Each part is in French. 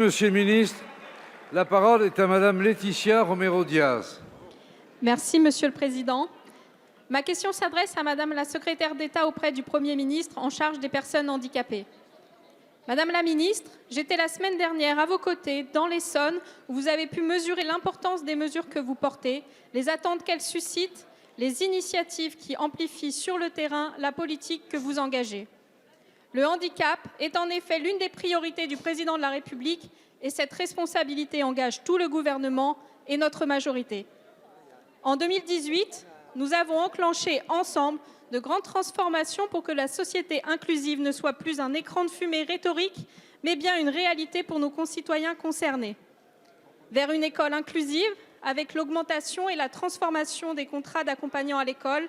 Monsieur le ministre, la parole est à Madame Laetitia Romero-Diaz. Merci, Monsieur le Président. Ma question s'adresse à Madame la secrétaire d'État auprès du Premier ministre en charge des personnes handicapées. Madame la ministre, j'étais la semaine dernière à vos côtés dans l'Essonne où vous avez pu mesurer l'importance des mesures que vous portez, les attentes qu'elles suscitent, les initiatives qui amplifient sur le terrain la politique que vous engagez. Le handicap est en effet l'une des priorités du Président de la République et cette responsabilité engage tout le gouvernement et notre majorité. En 2018, nous avons enclenché ensemble de grandes transformations pour que la société inclusive ne soit plus un écran de fumée rhétorique, mais bien une réalité pour nos concitoyens concernés. Vers une école inclusive, avec l'augmentation et la transformation des contrats d'accompagnants à l'école,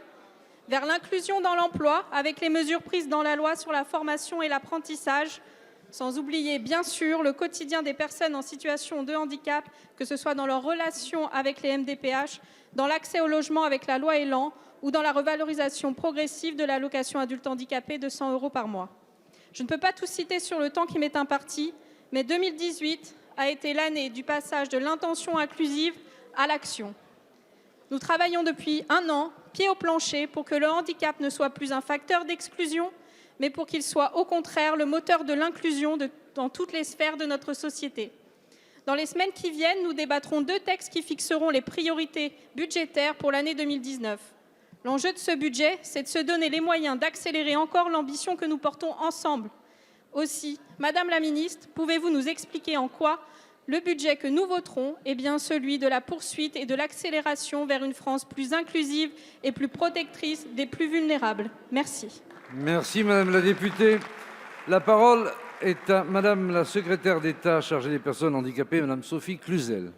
vers l'inclusion dans l'emploi, avec les mesures prises dans la loi sur la formation et l'apprentissage, sans oublier bien sûr le quotidien des personnes en situation de handicap, que ce soit dans leurs relations avec les MDPH, dans l'accès au logement avec la loi Elan ou dans la revalorisation progressive de l'allocation adulte handicapé de 100 € par mois. Je ne peux pas tout citer sur le temps qui m'est imparti, mais 2018 a été l'année du passage de l'intention inclusive à l'action. Nous travaillons depuis 1 an, pied au plancher, pour que le handicap ne soit plus un facteur d'exclusion, mais pour qu'il soit au contraire le moteur de l'inclusion dans toutes les sphères de notre société. Dans les semaines qui viennent, nous débattrons 2 textes qui fixeront les priorités budgétaires pour l'année 2019. L'enjeu de ce budget, c'est de se donner les moyens d'accélérer encore l'ambition que nous portons ensemble. Aussi, Madame la Ministre, pouvez-vous nous expliquer en quoi le budget que nous voterons est bien celui de la poursuite et de l'accélération vers une France plus inclusive et plus protectrice des plus vulnérables. Merci. Merci Madame la députée. La parole est à Madame la secrétaire d'État chargée des personnes handicapées, Madame Sophie Cluzel.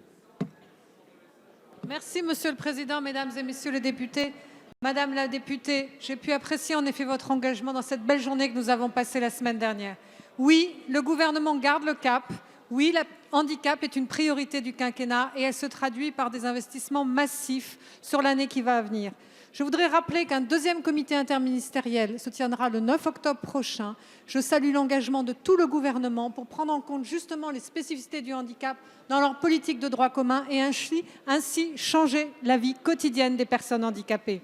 Merci Monsieur le Président, Mesdames et Messieurs les députés. Madame la députée, j'ai pu apprécier en effet votre engagement dans cette belle journée que nous avons passée la semaine dernière. Oui, le gouvernement garde le cap. Oui, le handicap est une priorité du quinquennat et elle se traduit par des investissements massifs sur l'année qui va venir. Je voudrais rappeler qu'un 2e comité interministériel se tiendra le 9 octobre prochain. Je salue l'engagement de tout le gouvernement pour prendre en compte justement les spécificités du handicap dans leur politique de droit commun et ainsi changer la vie quotidienne des personnes handicapées.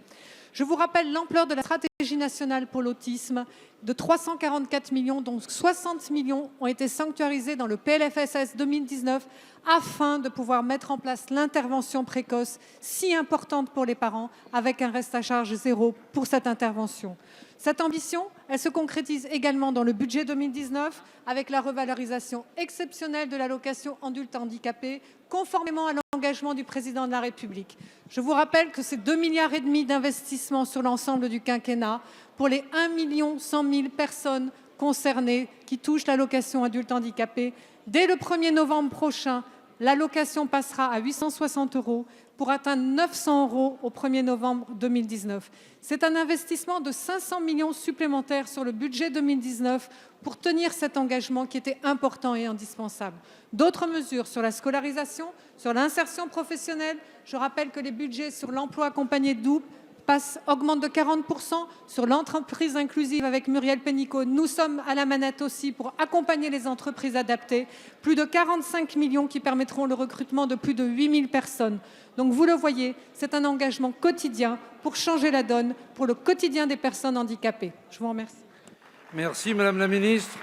Je vous rappelle l'ampleur de la stratégie nationale pour l'autisme de 344 millions, dont 60 millions ont été sanctuarisés dans le PLFSS 2019 afin de pouvoir mettre en place l'intervention précoce si importante pour les parents avec un reste à charge zéro pour cette intervention. Cette ambition, elle se concrétise également dans le budget 2019 avec la revalorisation exceptionnelle de l'allocation adulte handicapé conformément à l'engagement du Président de la République. Je vous rappelle que c'est 2,5 milliards d'investissements sur l'ensemble du quinquennat pour les 1,1 million de personnes concernées qui touchent l'allocation adulte handicapé. Dès le 1er novembre prochain, l'allocation passera à 860 € pour atteindre 900 € au 1er novembre 2019. C'est un investissement de 500 millions supplémentaires sur le budget 2019 pour tenir cet engagement qui était important et indispensable. D'autres mesures sur la scolarisation, sur l'insertion professionnelle. Je rappelle que les budgets sur l'emploi accompagné de double augmente de 40 % sur l'entreprise inclusive avec Muriel Pénicaud. Nous sommes à la manette aussi pour accompagner les entreprises adaptées. Plus de 45 millions qui permettront le recrutement de plus de 8000 personnes. Donc vous le voyez, c'est un engagement quotidien pour changer la donne pour le quotidien des personnes handicapées. Je vous remercie. Merci Madame la Ministre.